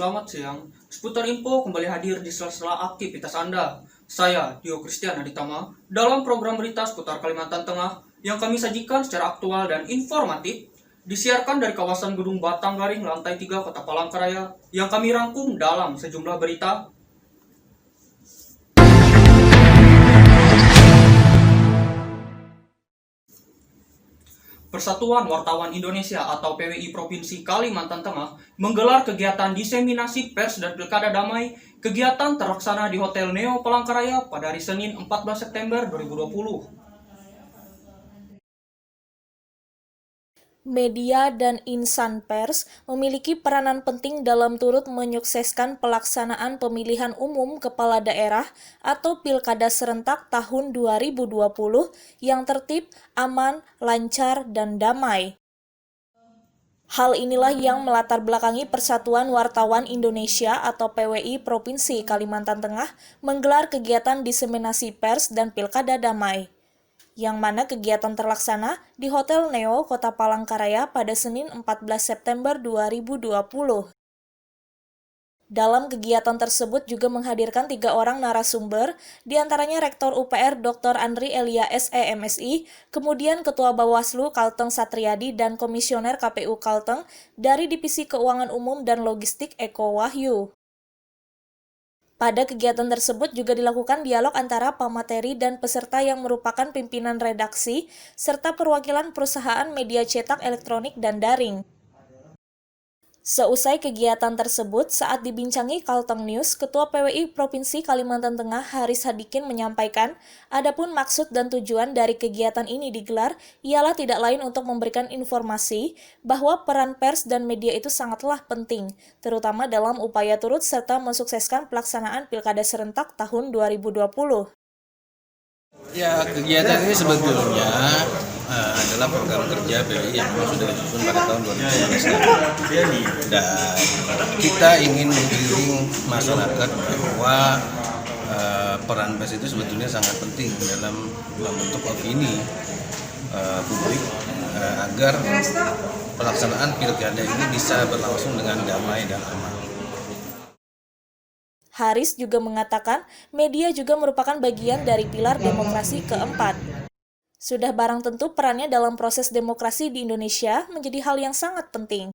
selamat siang. Seputar info kembali hadir di sela-sela aktivitas Anda. Saya, Dio Christian Aditama, dalam program berita seputar Kalimantan Tengah yang kami sajikan secara aktual dan informatif, disiarkan dari kawasan Gedung Batanggaring lantai 3 Kota Palangkaraya yang kami rangkum dalam sejumlah berita. Persatuan Wartawan Indonesia atau PWI Provinsi Kalimantan Tengah menggelar kegiatan diseminasi pers dan pilkada damai. Kegiatan terlaksana di Hotel Neo Palangkaraya pada hari Senin 14 September 2020. Media dan insan pers memiliki peranan penting dalam turut menyukseskan pelaksanaan pemilihan umum kepala daerah atau pilkada serentak tahun 2020 yang tertib, aman, lancar, dan damai. Hal inilah yang melatar belakangi Persatuan Wartawan Indonesia atau PWI Provinsi Kalimantan Tengah menggelar kegiatan diseminasi pers dan pilkada damai, yang mana kegiatan terlaksana di Hotel Neo Kota Palangkaraya pada Senin 14 September 2020. Dalam kegiatan tersebut juga menghadirkan 3 orang narasumber, diantaranya Rektor UPR Dr. Andri Elia SEMSI, kemudian Ketua Bawaslu Kalteng Satriadi dan Komisioner KPU Kalteng dari Divisi Keuangan Umum dan Logistik Eko Wahyu. Pada kegiatan tersebut juga dilakukan dialog antara pemateri dan peserta yang merupakan pimpinan redaksi, serta perwakilan perusahaan media cetak elektronik dan daring. Seusai kegiatan tersebut, saat dibincangi Kalteng News, Ketua PWI Provinsi Kalimantan Tengah Haris Hadikin menyampaikan, adapun maksud dan tujuan dari kegiatan ini digelar ialah tidak lain untuk memberikan informasi bahwa peran pers dan media itu sangatlah penting, terutama dalam upaya turut serta mensukseskan pelaksanaan Pilkada serentak tahun 2020. Ya, kegiatan ini sebetulnya adalah program kerja PWI yang memang sudah disusun pada tahun 2015 dan kita ingin menggiring masyarakat bahwa peran pers itu sebetulnya sangat penting dalam membentuk opini publik agar pelaksanaan pilkada ini bisa berlangsung dengan damai dan aman. Haris juga mengatakan media juga merupakan bagian dari pilar demokrasi keempat. Sudah barang tentu perannya dalam proses demokrasi di Indonesia menjadi hal yang sangat penting.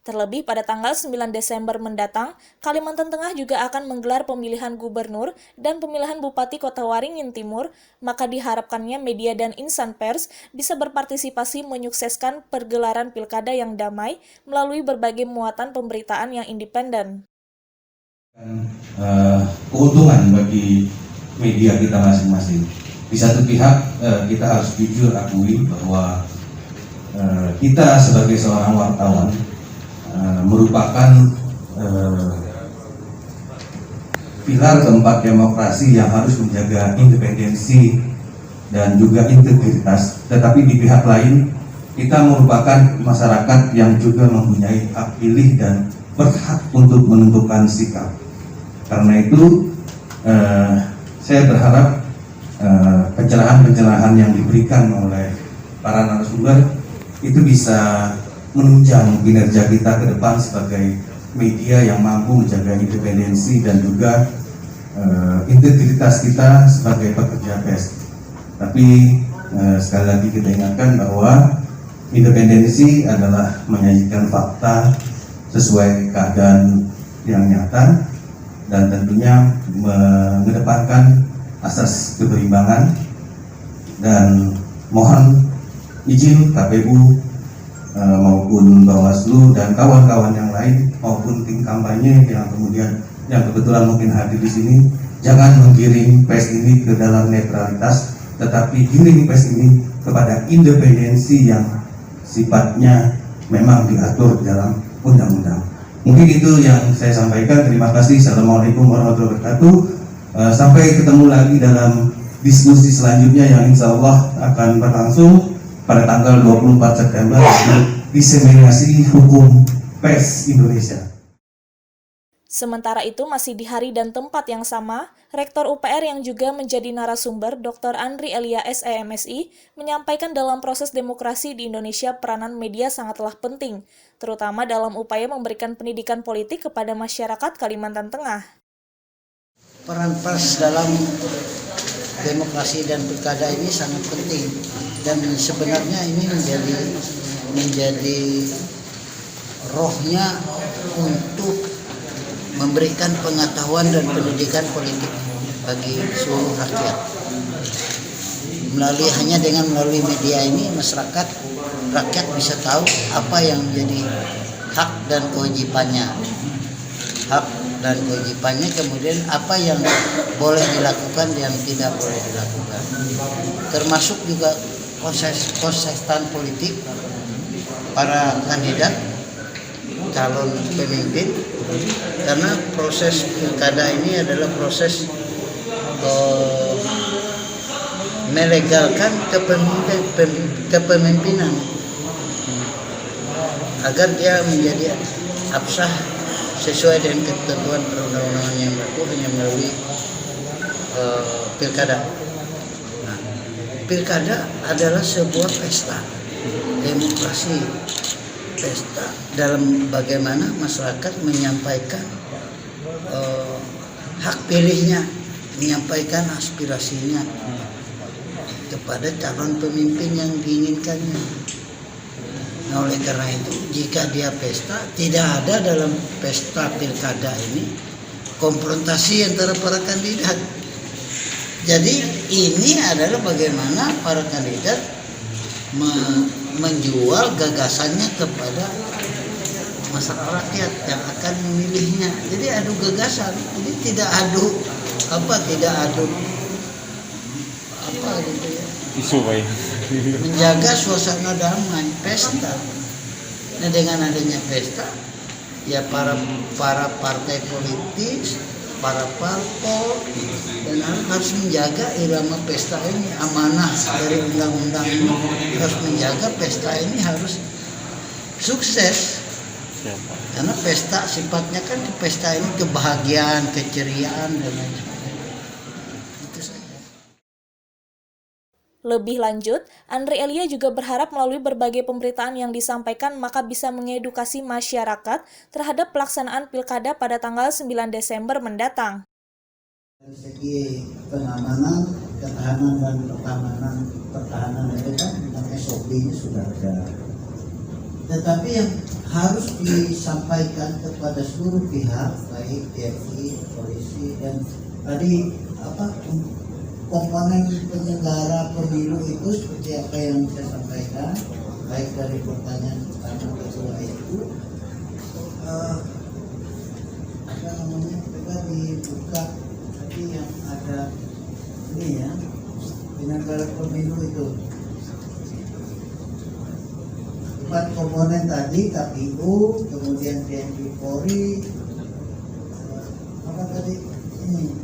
Terlebih pada tanggal 9 Desember mendatang, Kalimantan Tengah juga akan menggelar pemilihan gubernur dan pemilihan Bupati Kota Waringin Timur, maka diharapkannya media dan insan pers bisa berpartisipasi menyukseskan pergelaran pilkada yang damai melalui berbagai muatan pemberitaan yang independen. Keuntungan bagi media kita masing-masing. Di satu pihak kita harus jujur akui bahwa kita sebagai seorang wartawan merupakan pilar keempat demokrasi yang harus menjaga independensi dan juga integritas. Tetapi di pihak lain kita merupakan masyarakat yang juga mempunyai hak pilih dan berhak untuk menentukan sikap. Karena itu saya berharap pencerahan-pencerahan yang diberikan oleh para narasumber itu bisa menunjang kinerja kita ke depan sebagai media yang mampu menjaga independensi dan juga integritas kita sebagai pekerja pers. Tapi sekali lagi kita ingatkan bahwa independensi adalah menyajikan fakta sesuai keadaan yang nyata dan tentunya mengedepankan asas keberimbangan, dan mohon izin KPU maupun Bawaslu dan kawan-kawan yang lain maupun tim kampanye yang kebetulan mungkin hadir di sini, jangan menggiring pers ini ke dalam netralitas, tetapi giring pers ini kepada independensi yang sifatnya memang diatur dalam undang-undang. Mungkin itu yang saya sampaikan. Terima kasih. Assalamualaikum warahmatullahi wabarakatuh. Sampai ketemu lagi dalam diskusi selanjutnya yang insya Allah akan berlangsung pada tanggal 24 September diseminasi hukum pers Indonesia. Sementara itu, masih di hari dan tempat yang sama, Rektor UPR yang juga menjadi narasumber, Dr. Andri Elia SEMSI, menyampaikan dalam proses demokrasi di Indonesia peranan media sangatlah penting, terutama dalam upaya memberikan pendidikan politik kepada masyarakat Kalimantan Tengah. Peran pers dalam demokrasi dan pilkada ini sangat penting, dan sebenarnya ini menjadi rohnya untuk memberikan pengetahuan dan pendidikan politik bagi seluruh rakyat. Melalui media ini rakyat bisa tahu apa yang menjadi hak dan kewajibannya. Kemudian apa yang boleh dilakukan dan tidak boleh dilakukan. Termasuk juga kontestan politik, para kandidat calon pemimpin, karena proses pilkada ini adalah proses melegalkan kepemimpinan agar dia menjadi absah sesuai dengan ketentuan perundang-undangan yang berlaku hanya melalui pilkada. Nah, pilkada adalah sebuah pesta demokrasi, pesta dalam bagaimana masyarakat menyampaikan hak pilihnya, menyampaikan aspirasinya kepada calon pemimpin yang diinginkannya. Nah, oleh karena itu, jika dia pesta, tidak ada dalam pesta pilkada ini konfrontasi antara para kandidat. Jadi ini adalah bagaimana para kandidat menjual gagasannya kepada masyarakat rakyat yang akan memilihnya. Jadi adu gagasan, jadi tidak adu gitu ya. Menjaga suasana damai, pesta. Nah, dengan adanya pesta, ya para partai politik, para parpol, dan harus menjaga irama pesta ini. Amanah dari undang-undang ini harus menjaga pesta ini harus sukses. Karena pesta sifatnya kan pesta ini kebahagiaan, keceriaan dan lain sebagainya. Itu saja. Lebih lanjut, Andri Elia juga berharap melalui berbagai pemberitaan yang disampaikan maka bisa mengedukasi masyarakat terhadap pelaksanaan pilkada pada tanggal 9 Desember mendatang. Dari segi pengamanan, ketahanan dan pertahanan itu kan SOP-nya sudah ada. Tetapi yang harus disampaikan kepada seluruh pihak, baik TNI, polisi, dan tadi komponen penyelenggara pemilu itu seperti apa yang saya sampaikan, baik dari pertanyaan pertama kedua itu kita dibuka tadi yang ada ini ya, penyelenggara pemilu itu 4 komponen tadi, KPU, kemudian TNI, Polri, apa tadi ini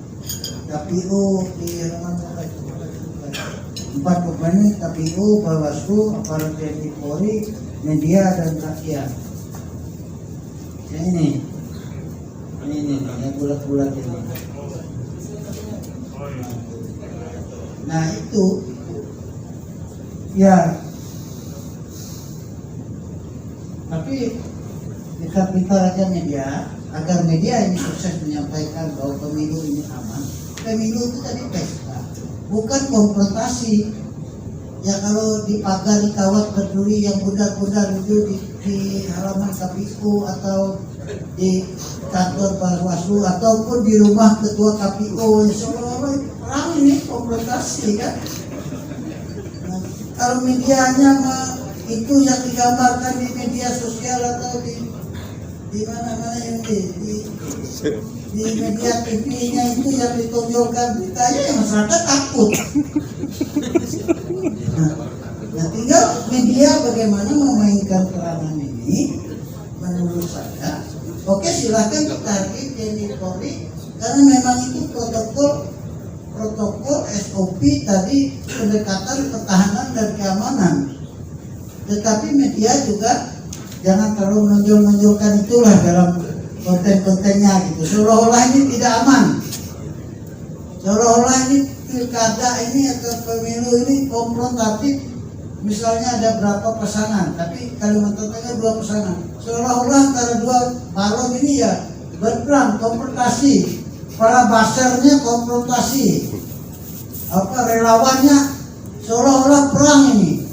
KPU di halaman 4 komponen, KPU, Bawaslu, aparat TNI, Polri, media dan rakyat. Yang ini yang bulat-bulat ini. Nah itu ya. Tapi kita aja media, agar media ini sukses menyampaikan bahwa pemilu ini aman. Pemilu itu tadi pesta, bukan konfrontasi. Ya kalau di pagar, di kawat berduri yang bundar-bundar itu di halaman KPU atau di kantor Bawaslu ataupun di rumah ketua KPU, ya seolah-olah perang ini konfrontasi kan. Nah, kalau medianya itu yang digambarkan di media sosial atau di mana-mana yang di media TV-nya itu yang ditonjolkan beritanya, ya masyarakat takut. Nah, tinggal media bagaimana memainkan peranan ini, menurut saya. Oke, silahkan ditarik TNI Polri karena memang itu protokol SOP tadi, pendekatan pertahanan dan keamanan. Tetapi media juga jangan terlalu menonjol-nonjolkan itulah dalam konten-kontennya gitu, seolah-olah ini tidak aman, seolah-olah ini pilkada ini atau pemilu ini konfrontatif. Misalnya ada berapa pasangan, tapi Kalimantan Tengah 2 pasangan, seolah-olah antara 2 balon ini ya berperang, konfrontasi, para basernya konfrontasi, relawannya seolah-olah perang ini.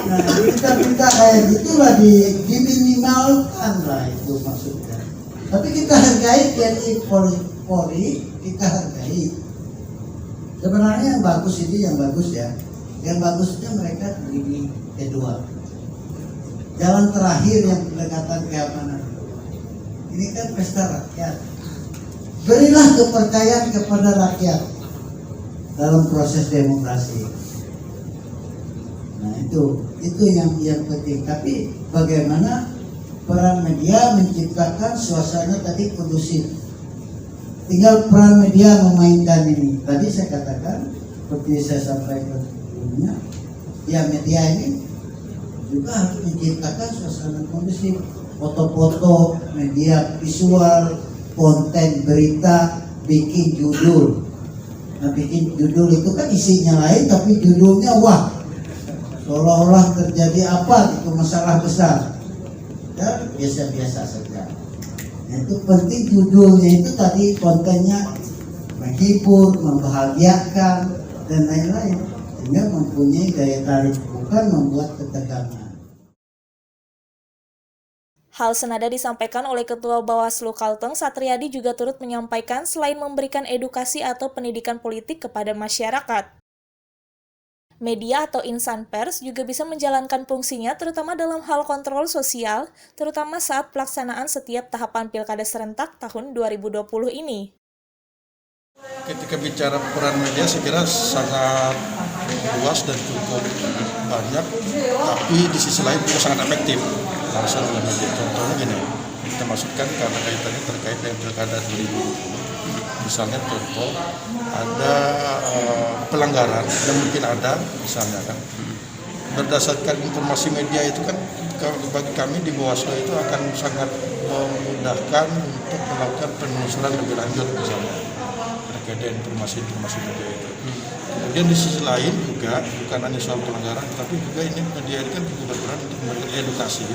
Nah, kita kayak gitulah diminimalkan lah itu maksudnya. Tapi kita hargai TNI Polri, kita hargai. Sebenarnya yang bagus ini yang bagus ya. Yang bagusnya mereka ini kedua. Jalan terakhir yang pendekatan keamanan. Ini kan pesta rakyat. Berilah kepercayaan kepada rakyat dalam proses demokrasi. Nah itu yang penting. Tapi bagaimana peran media menciptakan suasana tadi kondusif. Tinggal peran media memainkan ini. Tadi saya katakan seperti saya sampaikan sebelumnya, ya media ini juga harus menciptakan suasana kondusif. Foto-foto, media visual, konten berita, bikin judul. Nah bikin judul itu kan isinya lain, tapi judulnya wah, seolah-olah terjadi apa gitu, masalah besar. Ya biasa-biasa saja. Nah, itu penting judulnya itu tadi kontennya menghibur, membahagiakan dan lain-lain, sehingga mempunyai daya tarik, bukan membuat ketegangan. Hal senada disampaikan oleh Ketua Bawaslu Kalteng, Satriadi, juga turut menyampaikan selain memberikan edukasi atau pendidikan politik kepada masyarakat, media atau insan pers juga bisa menjalankan fungsinya terutama dalam hal kontrol sosial, terutama saat pelaksanaan setiap tahapan pilkada serentak tahun 2020 ini. Ketika bicara peran media saya kira sangat luas dan cukup banyak, tapi di sisi lain juga sangat efektif. Langsung oleh media. Contohnya gini, kita masukkan karena kaitannya terkait dengan pilkada 2020. Misalnya contoh ada pelanggaran yang mungkin ada, misalnya kan berdasarkan informasi media itu kan bagi kami di Bawaslu itu akan sangat memudahkan untuk melakukan penelusuran lebih lanjut misalnya terkait dengan informasi media itu. Kemudian di sisi lain juga bukan hanya soal pelanggaran, tapi juga ini media ini kan juga berperan untuk memberikan edukasi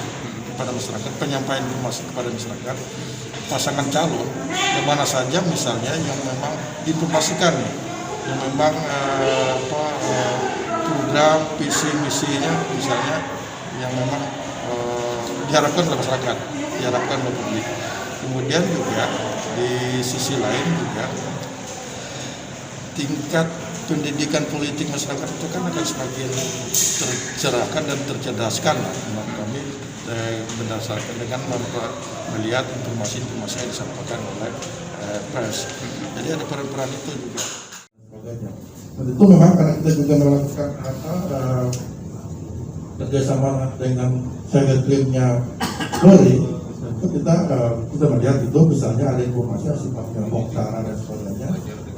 kepada masyarakat, penyampaian informasi kepada masyarakat, pasangan calon yang mana saja misalnya yang memang diinformasikan, yang memang program visi misinya misalnya yang memang diharapkan oleh masyarakat, diharapkan oleh publik. Kemudian juga di sisi lain juga tingkat pendidikan politik masyarakat itu kan akan semakin tercerahkan dan tercerdaskan lah menurut kami berdasarkan dengan melihat informasi-informasi yang disampaikan oleh pers. Jadi ada peran-peran itu juga. Dan itu memang karena kita juga melakukan kerjasama dengan sekretariatnya Polri, itu kita melihat itu misalnya ada informasi yang sifatnya hoax dan sebagainya.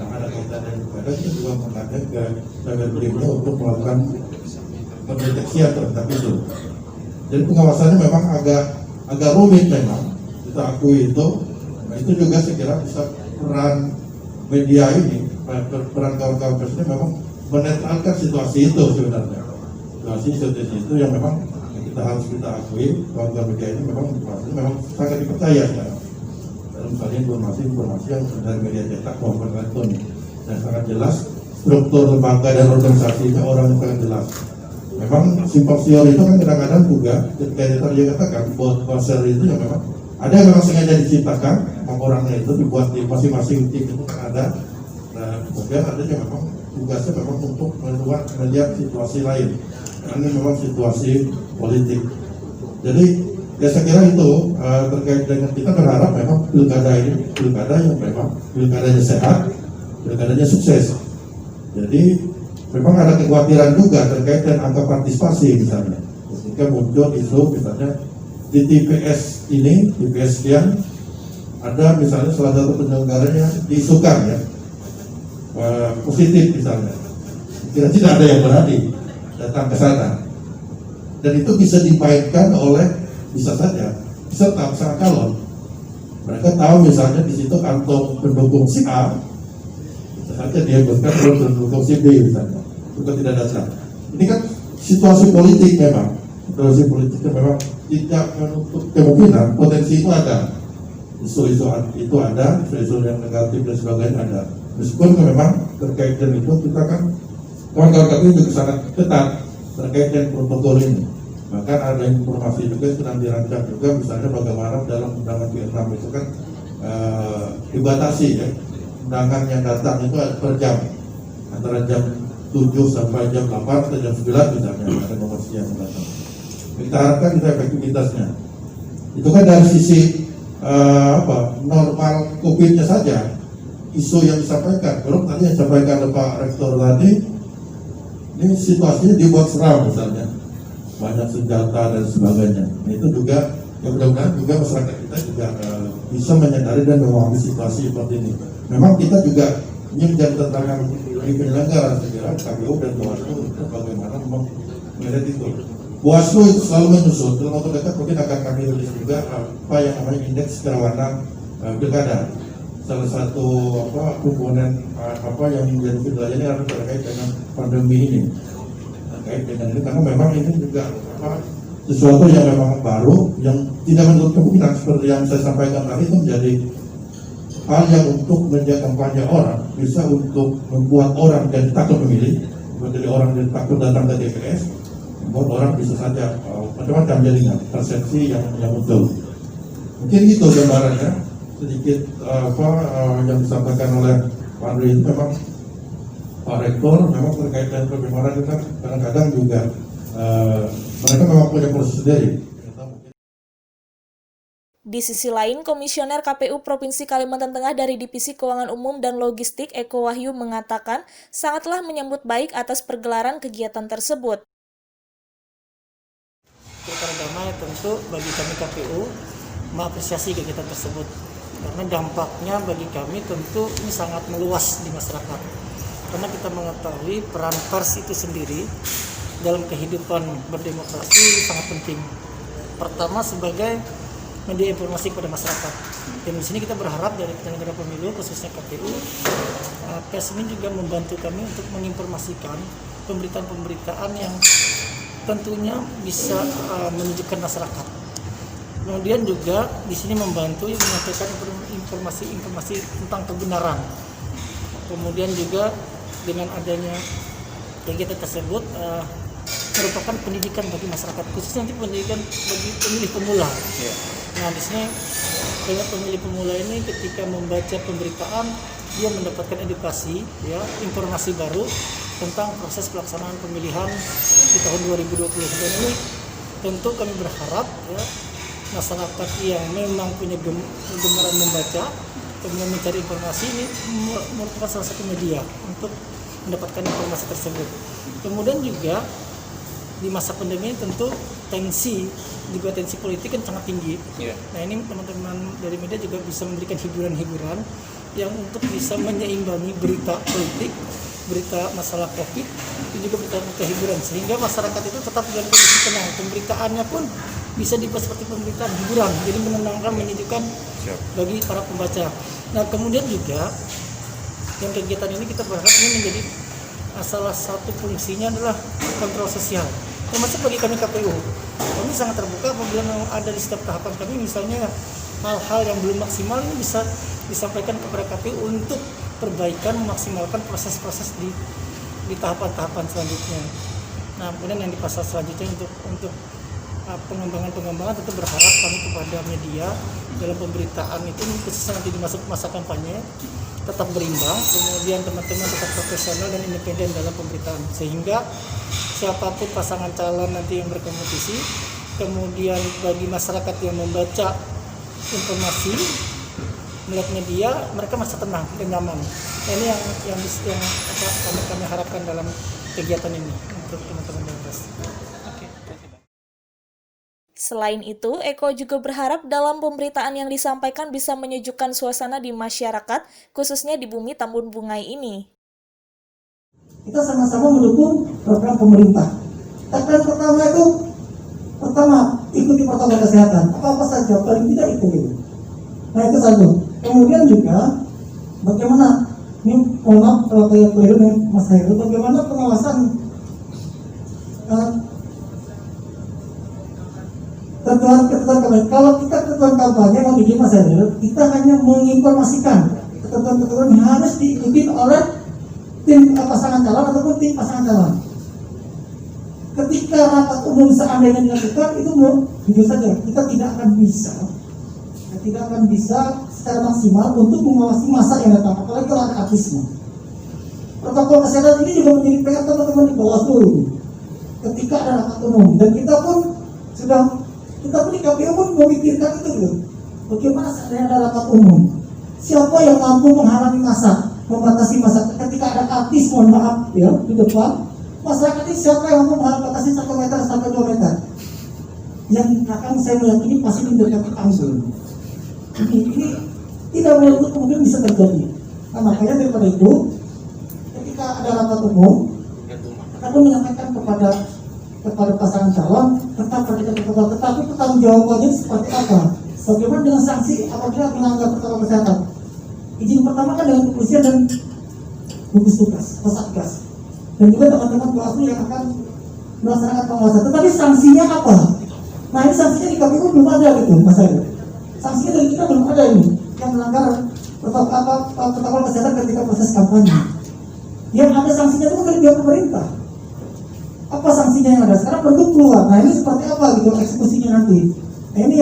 Ada kaitan dengan pilkada, kita juga mengajak ke sekretariatnya untuk melakukan pendeteksian terhadap itu. Jadi pengawasannya memang agak rumit memang, kita akui itu. Nah itu juga saya kira bisa peran media ini, peran kawan-kawan pers ini memang menetralkan situasi itu sebenarnya. Situasi itu yang memang kita harus akui, kawan-kawan media ini memang sangat dipercaya sekarang. Misalnya informasi yang dari media cetak maupun elektronik dan sangat jelas struktur lembaga dan organisasinya orang yang sangat jelas. Memang simposior itu kan kadang-kadang juga ketika tadi katakan buzzer itu yang memang ada yang memang sengaja diciptakan orangnya itu dibuat di masing-masing tim itu kan ada. Nah, kemudian ada yang memang tugasnya memang untuk melihat situasi lain. Karena ini memang situasi politik. Jadi ya saya kira itu terkait dengan kita berharap memang pilkada ini pilkada yang memang pilkadanya sehat, pilkadanya sukses. Jadi memang ada kekhawatiran juga terkait dengan angka partisipasi misalnya. Ketika muncul isu misalnya di TPS ini, TPS sekian, ada misalnya salah satu penyelenggaranya diisukan ya positif misalnya. Tidak ada yang berani datang ke sana. dan itu bisa dimainkan oleh bisa saja peserta pasangan calon. Mereka tahu misalnya di situ kantong pendukung si A, bisa saja dia buatkan pendukung si B misalnya, untuk tidak datang. Ini kan situasi politik memang, situasi politiknya memang tidak menutup kemungkinan potensi itu ada, isu-isu itu ada, isu-isu yang negatif dan sebagainya ada. Meskipun memang terkait dengan itu kita kan kawan-kawan kami juga sangat ketat terkait dengan protokol ini. Bahkan ada informasi juga sedang dirancang juga, misalnya bagaimana dalam undangan Vietnam itu kan dibatasi ya, undangan yang datang itu per jam, antara jam 7 sampai jam 8 atau jam 9 misalnya ada promosi yang datang. Kita harapkan itu efektivitasnya. Itu kan dari sisi normal COVID-nya saja, isu yang disampaikan. Belum tadi yang disampaikan oleh Pak Rektor tadi, ini situasinya dibuat seram misalnya, banyak senjata dan sebagainya. Nah, itu juga ya mudah-mudahan juga masyarakat kita juga bisa menyadari dan memahami situasi seperti ini. Memang kita juga ini menjadi tantangan bagi penyelenggara, saya kira KPU dan Bawaslu untuk bagaimana melihat itu. Bawaslu itu selalu menyusun, dalam waktu dekat mungkin akan kami rilis juga apa yang namanya indeks kerawanan pilkada. Salah satu komponen yang menjadi kendala ini adalah terkait dengan pandemi ini. Terkait dengan ini karena memang ini juga sesuatu yang memang baru, yang tidak menutup kemungkinan seperti yang saya sampaikan tadi itu menjadi hal yang untuk menjaga kampanye orang, bisa untuk membuat orang jadi takut memilih, menjadi orang jadi takut datang ke TPS, membuat orang bisa saja macam-macam jaringan persepsi yang betul. Mungkin itu gambarannya sedikit yang disampaikan oleh Pak Andri itu memang Pak Rektor memang terkait dengan bagaimana kita kadang-kadang juga mereka memang punya proses sendiri. Di sisi lain, Komisioner KPU Provinsi Kalimantan Tengah dari Divisi Keuangan Umum dan Logistik Eko Wahyu mengatakan sangatlah menyambut baik atas pergelaran kegiatan tersebut. Pilkada damai tentu bagi kami KPU mengapresiasi kegiatan tersebut karena dampaknya bagi kami tentu ini sangat meluas di masyarakat. Karena kita mengetahui peran pers itu sendiri dalam kehidupan berdemokrasi sangat penting. Pertama sebagai media informasi kepada masyarakat. Dan di sini kita berharap dari penyelenggara pemilu khususnya KPU, pers ini juga membantu kami untuk menginformasikan pemberitaan-pemberitaan yang tentunya bisa menunjukkan masyarakat. Kemudian juga di sini membantu menyampaikan informasi-informasi tentang kebenaran. Kemudian juga dengan adanya kegiatan tersebut merupakan pendidikan bagi masyarakat, khususnya nanti pendidikan bagi pemilih pemula. Nah di sini dengan pemilih pemula ini ketika membaca pemberitaan dia mendapatkan edukasi, ya, informasi baru tentang proses pelaksanaan pemilihan di tahun 2020. Dan ini tentu kami berharap ya masyarakat yang memang punya gemar membaca, kemudian mencari informasi ini merupakan salah satu media untuk mendapatkan informasi tersebut. Kemudian juga di masa pandemi tentu tensi politik kan sangat tinggi. Nah ini teman-teman dari media juga bisa memberikan hiburan-hiburan yang untuk bisa menyeimbangi berita politik, berita masalah COVID, itu juga berita hiburan sehingga masyarakat itu tetap dalam kondisi tenang. Pemberitaannya pun bisa dibuat seperti pemberitaan hiburan, jadi menenangkan, menyejukkan bagi para pembaca. Nah kemudian juga yang kegiatan ini kita berharap ini menjadi salah satu fungsinya adalah kontrol sosial, termasuk bagi kami KPU. Kami sangat terbuka apabila ada di setiap tahapan kami, misalnya hal-hal yang belum maksimal ini bisa disampaikan kepada KPU untuk perbaikan, memaksimalkan proses-proses di tahapan-tahapan selanjutnya. Nah kemudian yang di pasal selanjutnya untuk pengembangan tentu berharap kami kepada media dalam pemberitaan itu khususnya nanti di masa kampanye tetap berimbang, kemudian teman-teman tetap profesional dan independen dalam pemberitaan sehingga siapapun pasangan calon nanti yang berkompetisi, kemudian bagi masyarakat yang membaca informasi melihat media mereka merasa tenang dan nyaman. Ini yang kami harapkan dalam kegiatan ini untuk teman-teman Bawaslu. Selain itu, Eko juga berharap dalam pemberitaan yang disampaikan bisa menyejukkan suasana di masyarakat, khususnya di bumi Tambun Bungai ini. Kita sama-sama mendukung program pemerintah. Tagline pertama itu Pertama, ikuti protokol kesehatan. Apa-apa saja, paling tidak ikuti. Nah itu satu. Kemudian juga bagaimana? Ini mohon maaf kalau kayak keliru nih Mas Hairul. Bagaimana pengawasan ketentuan kampanye? Kalau kita ketentuan kampanye mau bikin Mas Hairul, kita hanya menginformasikan ketentuan yang harus diikuti oleh tim pasangan calon ataupun tim pasangan calon. Ketika rapat umum seandainya dilakukan, itu jujur saja kita tidak akan bisa secara maksimal untuk mengawasi masa yang datang, apalagi kalau ada artisnya. Protokol kesehatan ini juga menjadi PR teman-teman di Bawaslu ketika ada rapat umum, dan kita pun di KPU pun memikirkan itu loh. Bagaimana seandainya ada rapat umum? Siapa yang mampu menghalangi masa, membatasi masa? Ketika ada artis, mohon maaf ya, di depan masyarakat ini siapa yang mampu membatasi 1 meter sampai 2 meter? Yang akan saya meyakini pasti mendekati panggung. Ini tidak menutup kemungkinan bisa terjadi. Nah, makanya daripada itu, ketika ada rapat umum, kita pun menyampaikan kepada pasangan calon tetap pada protokol, tetapi pertanggungjawabannya seperti apa? Bagaimana dengan sanksi apabila melanggar protokol kesehatan? Izin pertama kan dengan kepolisian dan gugus tugas atau satgas, dan juga teman-teman Bawaslu yang akan melaksanakan pengawasan. Tetapi sanksinya apa? Nah ini sanksinya di KPU belum ada gitu, Mas Ayu. Sanksinya dari kita belum ada ini yang melanggar protokol kesehatan ketika proses kampanye. Yang ada sanksinya itu dari pihak pemerintah. Apa sanksinya yang ada? Sekarang perlu keluar. Nah ini seperti apa gitu eksekusinya nanti? Nah ini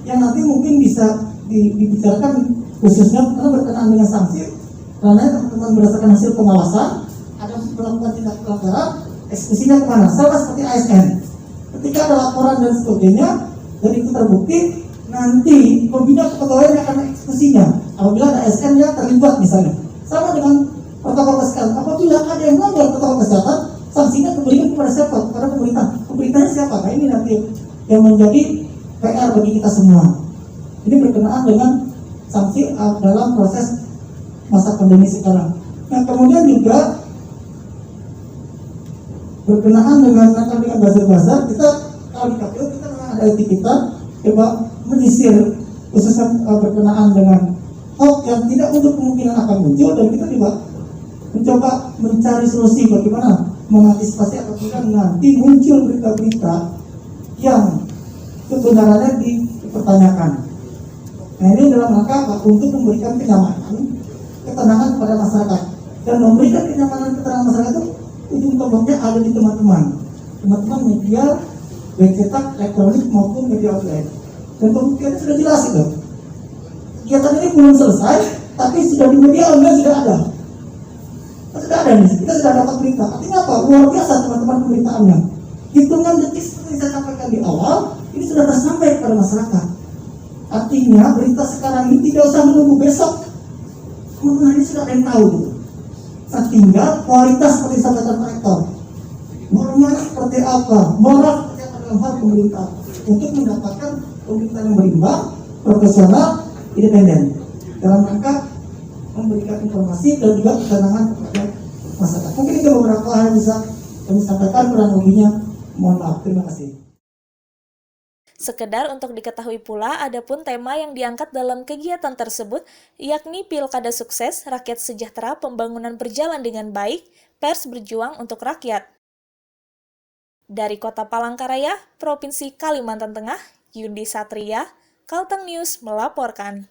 yang nanti mungkin bisa dibicarakan khususnya karena berkenaan dengan sanksi. Karena teman-teman berdasarkan hasil pengawasan ada melakukan tindak pelanggaran, eksekusinya kemana? Sama seperti ASN. Ketika ada laporan dan sebagainya dan itu terbukti, nanti pembina kepegawaian akan eksekusinya. Apabila ada ASN yang terlibat misalnya, sama dengan protokol kesehatan. Apabila ada yang melanggar protokol kesehatan, sanksinya diberikan kepada siapa? Kepada pemerintah. Pemerintahnya siapa? Nah ini nanti yang menjadi PR bagi kita semua. Ini berkenaan dengan sanksi dalam proses masa pandemi sekarang. Nah kemudian juga berkenaan dengan buzzer-buzzer, kita kalau di KPU kita memang ada etik kita coba menyisir khususnya berkenaan dengan hoax yang tidak untuk kemungkinan akan muncul, dan kita juga mencoba mencari solusi bagaimana mengantisipasi apabila nanti muncul berita-berita yang kebenarannya dipertanyakan. Nah ini dalam rangka untuk memberikan kenyamanan, ketenangan kepada masyarakat, dan memberikan kenyamanan ketenangan masyarakat itu ujung tombaknya ada di teman-teman media baik cetak, elektronik maupun media online. Dan pembuktiannya sudah jelas itu. Kegiatan ini belum selesai, tapi sudah di media online sudah ada. Sudah ada nih, kita sudah dapat berita. Artinya apa? Luar biasa teman-teman pemberitaannya. Hitungan detik seperti saya sampaikan di awal, ini sudah tersampai kepada masyarakat. Artinya berita sekarang ini tidak usah menunggu besok. Teman-teman ini sudah ada yang tahu gitu. Nah, tinggal kualitas seperti sampaikan Pak Rektor. Normal seperti apa? Moral seperti apa dalam hal pemerintah untuk mendapatkan pemerintahan yang berimbang, profesional, independen dalam rangka memberikan informasi dan juga ketenangan kepada masyarakat. Mungkin itu beberapa hal yang bisa kami sampaikan, kurang lebihnya mohon maaf. Terima kasih. Sekedar untuk diketahui pula, adapun tema yang diangkat dalam kegiatan tersebut, yakni Pilkada Sukses, Rakyat Sejahtera, Pembangunan Berjalan dengan Baik, Pers Berjuang untuk Rakyat. Dari Kota Palangkaraya, Provinsi Kalimantan Tengah, Yundi Satria, Kalteng News melaporkan.